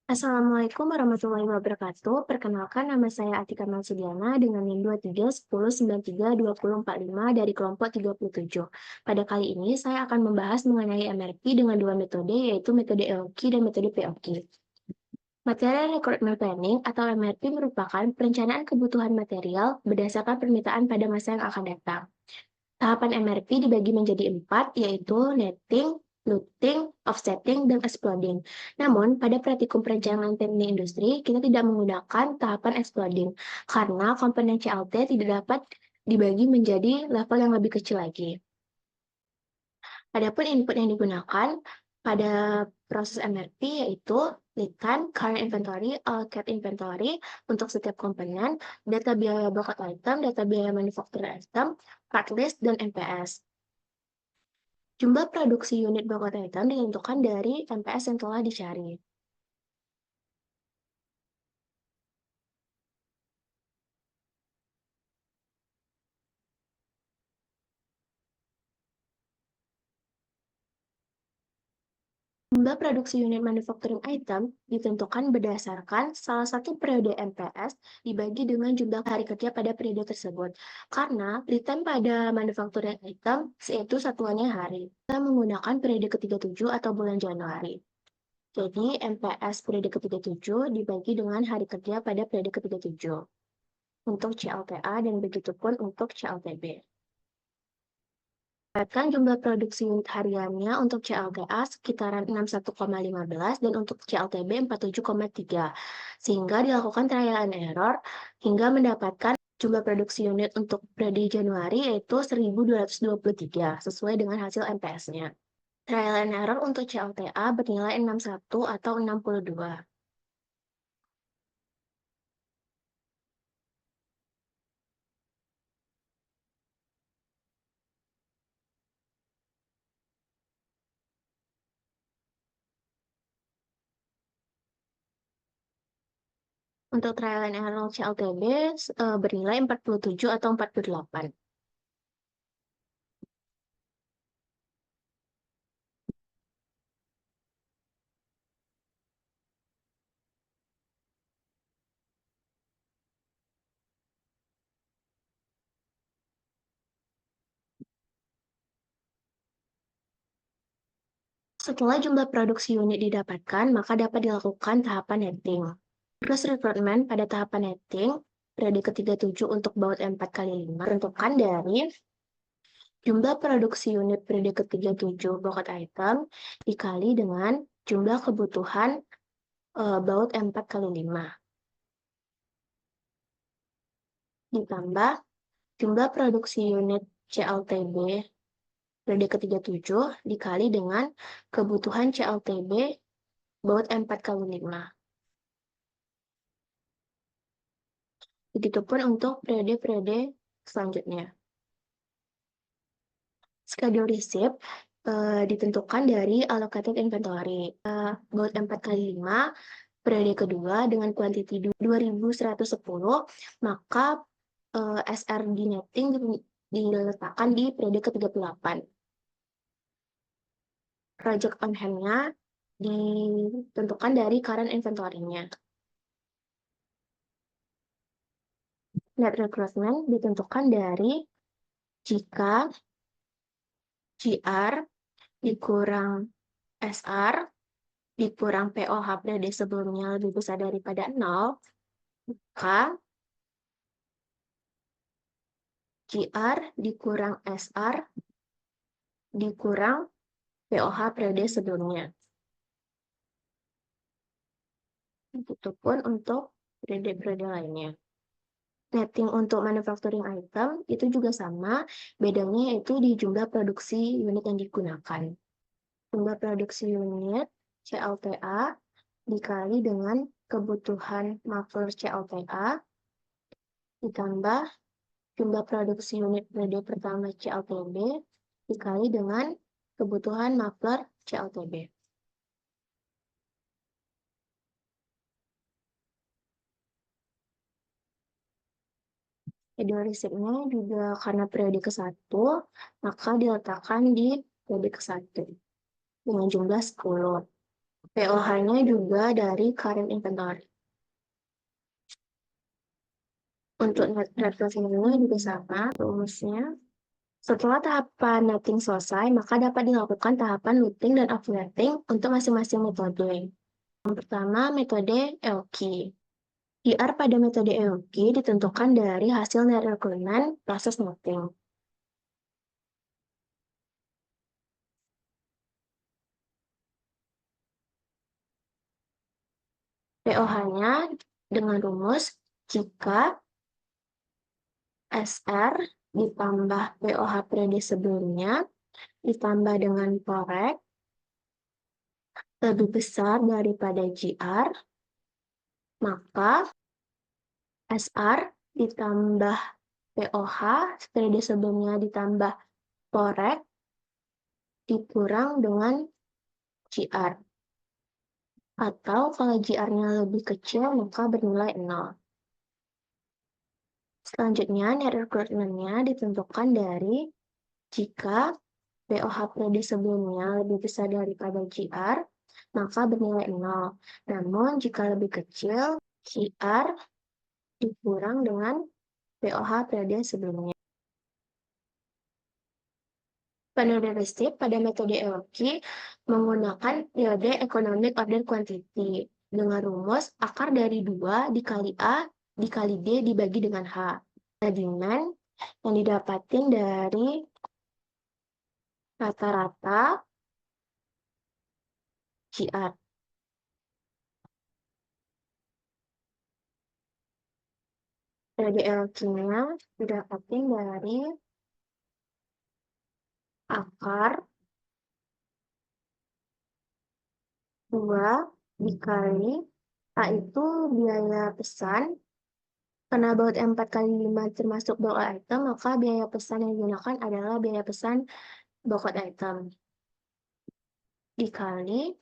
Assalamualaikum warahmatullahi wabarakatuh. Perkenalkan, nama saya Atika Malsudiana dengan NIM 2310932045 dari kelompok 37. Pada kali ini, saya akan membahas mengenai MRP dengan dua metode, yaitu metode EOQ dan metode POQ. Material Recruitment Planning atau MRP merupakan perencanaan kebutuhan material berdasarkan permintaan pada masa yang akan datang. Tahapan MRP dibagi menjadi 4, yaitu netting, looting, offsetting, dan exploding. Namun, pada praktikum perencanaan teknik industri, kita tidak menggunakan tahapan exploding, karena komponen CLT tidak dapat dibagi menjadi level yang lebih kecil lagi. Adapun input yang digunakan pada proses MRP yaitu lead time, current inventory, allocate inventory untuk setiap komponen, data biaya bulk item, data biaya manufacturer item, part list, dan MPS. Jumlah produksi unit bulk item ditentukan dari MPS yang telah dicari. Jumlah produksi unit manufacturing item ditentukan berdasarkan salah satu periode MPS dibagi dengan jumlah hari kerja pada periode tersebut. Karena lead time pada manufacturing item yaitu satuannya hari. Kita menggunakan periode ke-37 atau bulan Januari. Jadi MPS periode ke-37 dibagi dengan hari kerja pada periode ke-37 untuk CLTA dan begitupun untuk CLTB. Dapatkan jumlah produksi unit hariannya untuk CLTA sekitaran 61,15 dan untuk CLTB 47,3, sehingga dilakukan trial and error hingga mendapatkan jumlah produksi unit untuk periode Januari yaitu 1.223 sesuai dengan hasil MPS-nya. Trial and error untuk CLTA bernilai 61 atau 62. Untuk trial and error CLTB bernilai 47 atau 48. Setelah jumlah produksi unit didapatkan, maka dapat dilakukan tahapan netting. Terus recruitment pada tahapan netting, periode ke-37 untuk baut 4 kali 5 tentukan dari jumlah produksi unit periode ke-37 bucket item dikali dengan jumlah kebutuhan baut 4 kali 5 ditambah jumlah produksi unit CLTB periode ke-37 dikali dengan kebutuhan CLTB baut 4 kali 5. Begitupun untuk periode-periode selanjutnya. Schedule receipt ditentukan dari allocated inventory. Baut 4 kali 5 periode kedua dengan quantity 2110, maka SRD netting diletakkan di periode ke-38. Project on hand-nya ditentukan dari current inventory-nya. Net recruitment ditentukan dari jika GR dikurang SR dikurang POH periode sebelumnya lebih besar daripada 0, maka GR dikurang SR dikurang POH periode sebelumnya. Begitupun untuk periode-periode lainnya. Netting untuk manufacturing item itu juga sama, bedanya yaitu di jumlah produksi unit yang digunakan. Jumlah produksi unit CLTA dikali dengan kebutuhan muffler CLTA ditambah jumlah produksi unit periode pertama CLTB dikali dengan kebutuhan muffler CLTB. Schedule receipt-nya juga karena periode ke-1, maka diletakkan di periode ke-1 dengan jumlah 10. POH-nya juga dari current inventory. Untuk net revenue-nya juga sama rumusnya. Setelah tahapan netting selesai, maka dapat dilakukan tahapan looping dan overlapping untuk masing-masing metode. Yang pertama, metode EOKI. IR pada metode EOKI ditentukan dari hasil net requirement proses netting. POH-nya dengan rumus jika SR ditambah POH periode sebelumnya ditambah dengan korek lebih besar daripada GR, maka SR ditambah POH periode sebelumnya ditambah korek dikurang dengan GR. Atau kalau GR-nya lebih kecil, maka bernilai 0. Selanjutnya, net requirement-nya ditentukan dari jika POH periode sebelumnya lebih besar daripada GR, maka bernilai 0. Namun, jika lebih kecil, GR dikurang dengan POH periode sebelumnya. Penurunistik pada metode EOKI menggunakan periode economic order quantity dengan rumus akar dari 2 dikali A dikali D dibagi dengan H. Demand yang didapatin dari rata-rata GR. Periode EOKI-nya didapatin dari akar 2 dikali A itu biaya pesan. Karena baut 4 kali 5 termasuk bulk item, maka biaya pesan yang digunakan adalah biaya pesan bulk item. Dikali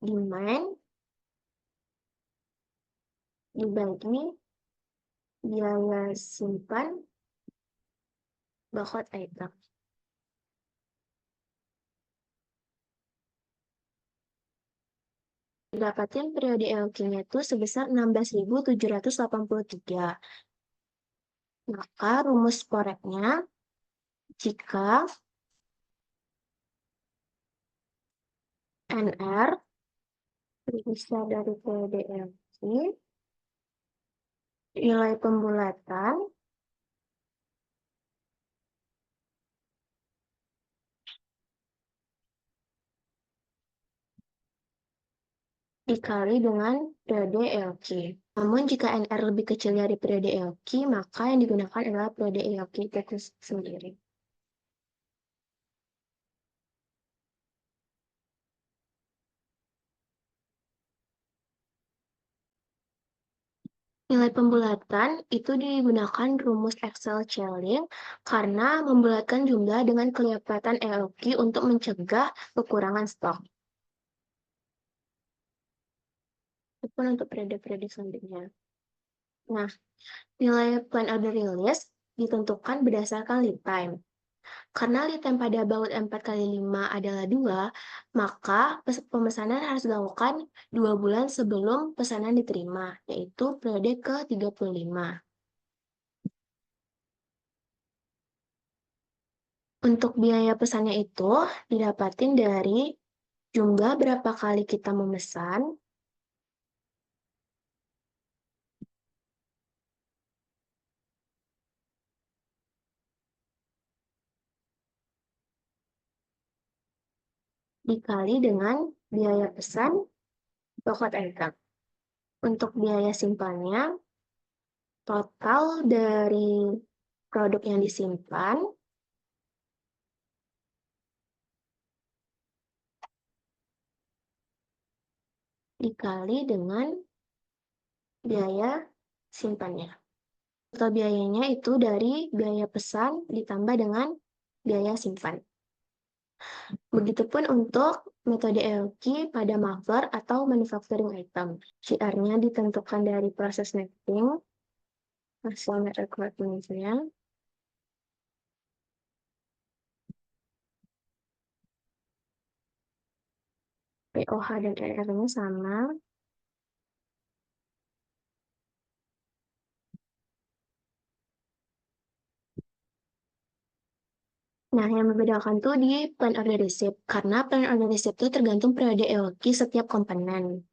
demand dibagi biaya simpan bulk item. Dapatin periode EOQ-nya itu sebesar 16.783. Maka rumus foreknya jika NR lebih besar dari periode EOQ, nilai pembulatan dikali dengan periode EOQ. Namun jika NR lebih kecil dari periode EOQ, maka yang digunakan adalah periode EOQ itu sendiri. Nilai pembulatan itu digunakan rumus Excel Chelling karena membulatkan jumlah dengan kelipatan EOQ untuk mencegah kekurangan stok. Itu untuk periode-periode selanjutnya. Nah, nilai plan order release ditentukan berdasarkan lead time. Karena lead time pada baut 4 kali 5 adalah 2, maka pemesanan harus dilakukan 2 bulan sebelum pesanan diterima, yaitu periode ke-35. Untuk biaya pesannya itu didapatin dari jumlah berapa kali kita memesan, dikali dengan biaya pesan pokok item. Untuk biaya simpannya, total dari produk yang disimpan dikali dengan biaya simpannya. Total biayanya itu dari biaya pesan ditambah dengan biaya simpan. Begitupun untuk metode EOQ pada muffler atau manufacturing item. CR-nya ditentukan dari proses netting, hasil net requirement-nya, POH dan ER-nya sama. Nah, yang membedakan tuh di plan order receipt, karena plan order receipt itu tergantung periode EOQ setiap komponen.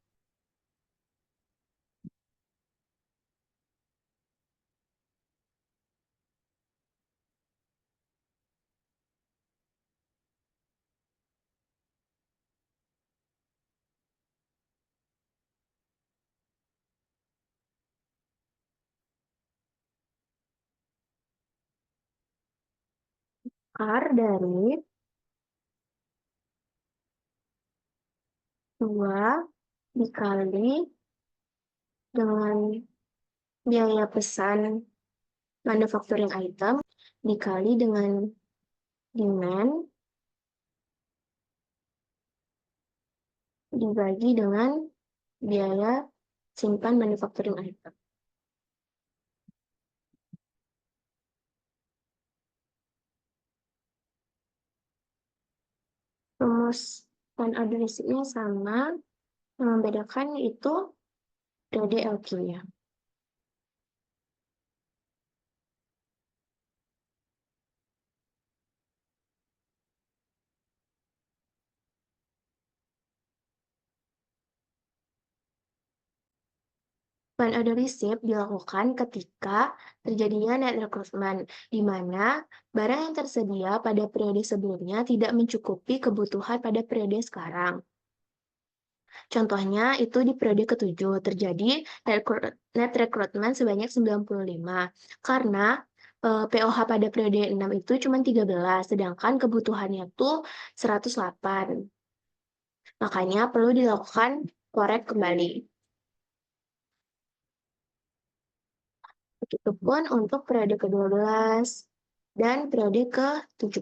Akar dari 2 dikali dengan biaya pesan manufacturing item dikali dengan demand dibagi dengan biaya simpan manufacturing item. Rumus plan order receipt-nya sama, yang membedakan itu periode LQ-nya. Plan order receipt dilakukan ketika terjadinya net recruitment, di mana barang yang tersedia pada periode sebelumnya tidak mencukupi kebutuhan pada periode sekarang. Contohnya itu di periode ke-7 terjadi net recruitment sebanyak 95, karena POH pada periode 6 itu cuma 13, sedangkan kebutuhannya tuh 108. Makanya perlu dilakukan korek kembali. Begitupun untuk periode ke-12 dan periode ke-17.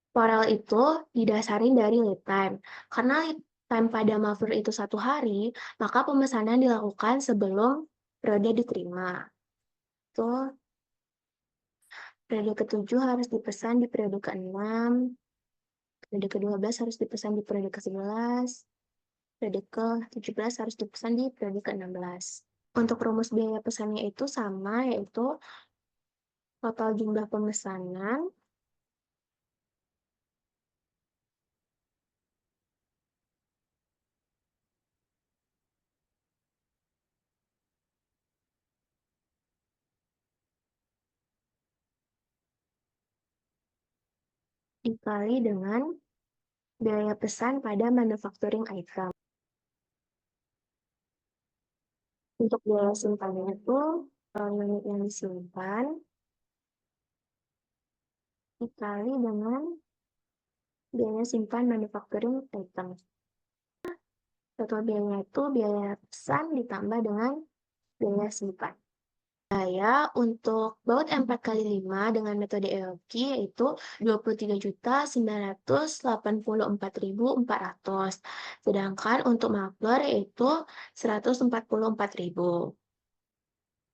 Porel itu didasari dari lead time. Karena lead time pada muffler itu 1 hari, maka pemesanan dilakukan sebelum periode diterima. Tuh, periode ke-7 harus dipesan di periode ke-6, periode ke-12 harus dipesan di periode ke-11, periode ke-17 harus dipesan di periode ke-16. Untuk rumus biaya pesannya itu sama, yaitu total jumlah pemesanan dikali dengan biaya pesan pada manufacturing item. Untuk biaya simpannya itu unit yang disimpan dikali dengan biaya simpan manufacturing item. Total biayanya itu biaya pesan ditambah dengan biaya simpan. Biaya untuk baut 4x5 dengan metode EOQ yaitu 23.984.400. Sedangkan untuk muffler yaitu 144.000.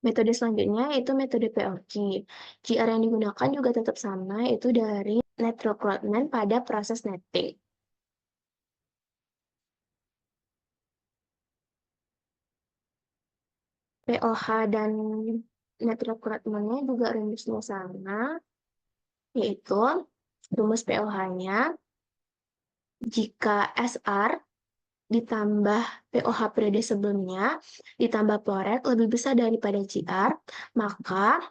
Metode selanjutnya yaitu metode POQ. GR yang digunakan juga tetap sama, yaitu dari net recruitment pada proses netting. POH dan net recruitment-nya juga rumusnya sama, yaitu rumus POH-nya jika SR ditambah POH periode sebelumnya ditambah Porek lebih besar daripada GR, maka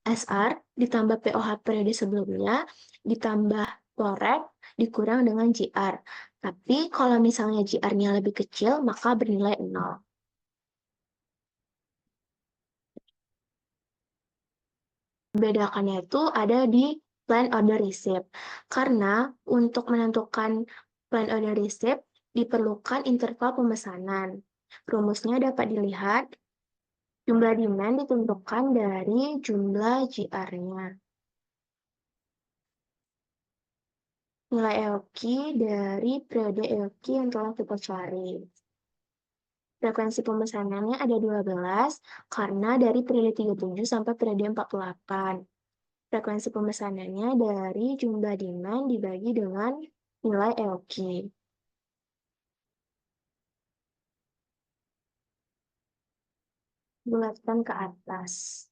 SR ditambah POH periode sebelumnya ditambah Porek dikurang dengan GR. Tapi kalau misalnya GR-nya lebih kecil, maka bernilai 0. Membedakannya itu ada di plan order receipt. Karena untuk menentukan plan order receipt diperlukan interval pemesanan. Rumusnya dapat dilihat, jumlah demand ditentukan dari jumlah GR-nya. Nilai EOQ dari periode EOQ yang telah kita cari. Frekuensi pemesanannya ada 12 karena dari periode 37 sampai periode 48. Frekuensi pemesanannya dari jumlah demand dibagi dengan nilai EOQ. Bulatkan ke atas.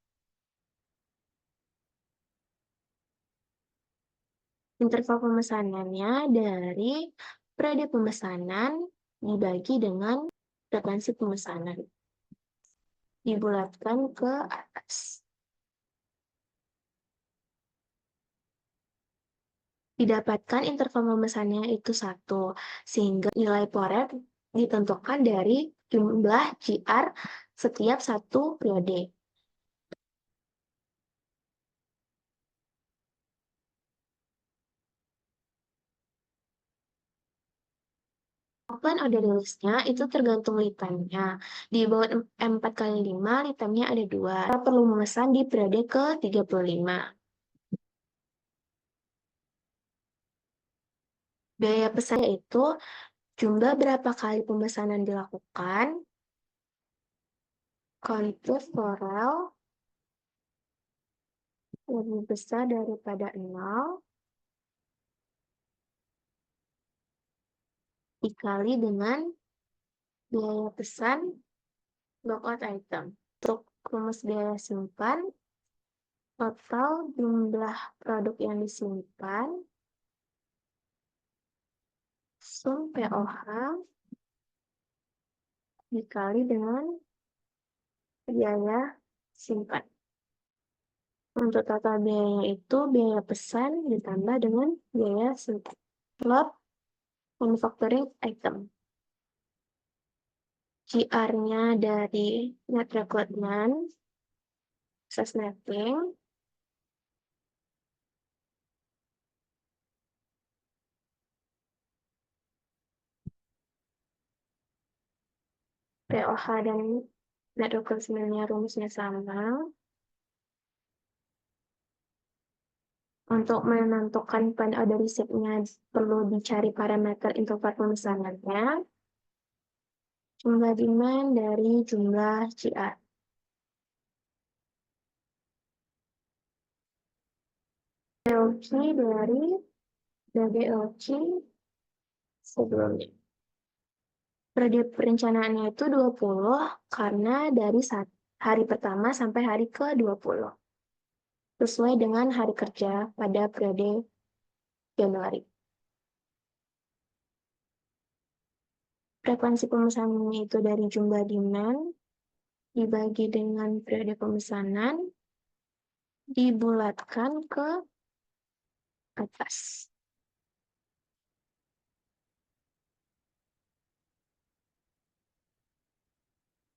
Interval pemesanannya dari periode pemesanan dibagi dengan frekuensi pemesanan. Dibulatkan ke atas. Didapatkan interval pemesanannya itu 1, sehingga nilai poret ditentukan dari jumlah GR setiap satu periode. Open order list-nya itu tergantung lead time-nya. Di bawah M4x5, lead time-nya ada 2. Kita perlu memesan di periode ke-35. Biaya pesan itu jumlah berapa kali pemesanan dilakukan, kontur Corel lebih besar daripada 0, dikali dengan biaya pesan logout item. Untuk rumus biaya simpan, total jumlah produk yang disimpan, sum POH, dikali dengan biaya simpan. Untuk total biayanya itu biaya pesan ditambah dengan biaya simpan. Lot manufacturing item. GR-nya dari net recruitment, sales netting, POH dan net recruitment-nya rumusnya sama. Untuk menentukan pen order receipt-nya perlu dicari parameter interval pemesanannya, jumlah demand dari jumlah GR. LQ dari LQ sebelumnya. Periode perencanaannya itu 20 karena dari hari pertama sampai hari ke-20. Sesuai dengan hari kerja pada periode Januari. Frekuensi pemesanannya itu dari jumlah demand dibagi dengan periode pemesanan dibulatkan ke atas.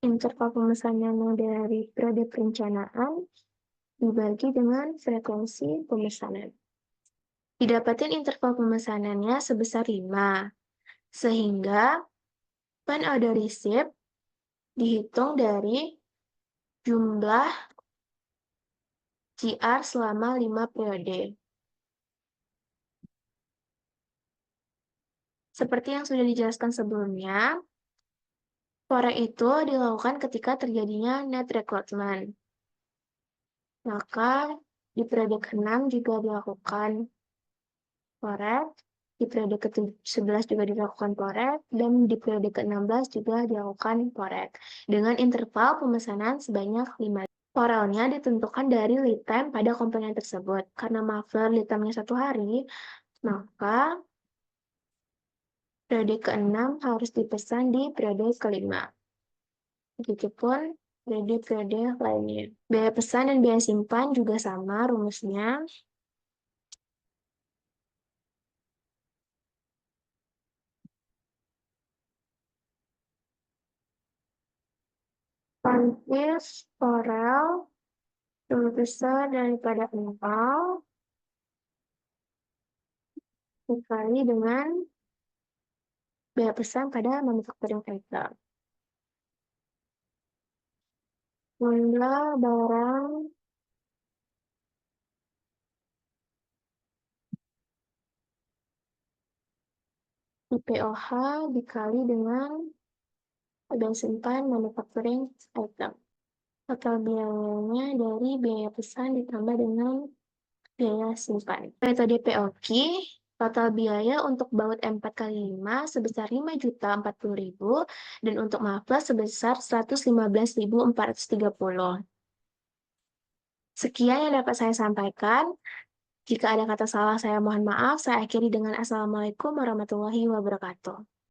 Interval pemesanannya dari periode perencanaan dibagi dengan frekuensi pemesanan. Didapatin interval pemesanannya sebesar 5, sehingga pen order receipt dihitung dari jumlah GR selama 5 periode. Seperti yang sudah dijelaskan sebelumnya, forex itu dilakukan ketika terjadinya net recruitment. Maka di periode ke-6 juga dilakukan forex, di periode ke-11 juga dilakukan forex, dan di periode ke-16 juga dilakukan forex. Dengan interval pemesanan sebanyak 5. Forelnya ditentukan dari lead time pada komponen tersebut. Karena muffler lead time-nya 1 hari, maka periode ke-6 harus dipesan di periode ke-5. Begitupun periode-periode lainnya. Biaya pesan dan biaya simpan juga sama rumusnya. Konfis Forel lebih besar daripada 0 dikali dengan biaya pesan pada manufacturing item. Jumlah barang di POH dikali dengan biaya simpan manufacturing item. Total biayanya dari biaya pesan ditambah dengan biaya simpan. Metode POQ Total biaya untuk baut M4x5 sebesar 5.040.000 dan untuk muffler sebesar 115.430. Sekian yang dapat saya sampaikan. Jika ada kata salah, saya mohon maaf. Saya akhiri dengan Assalamualaikum warahmatullahi wabarakatuh.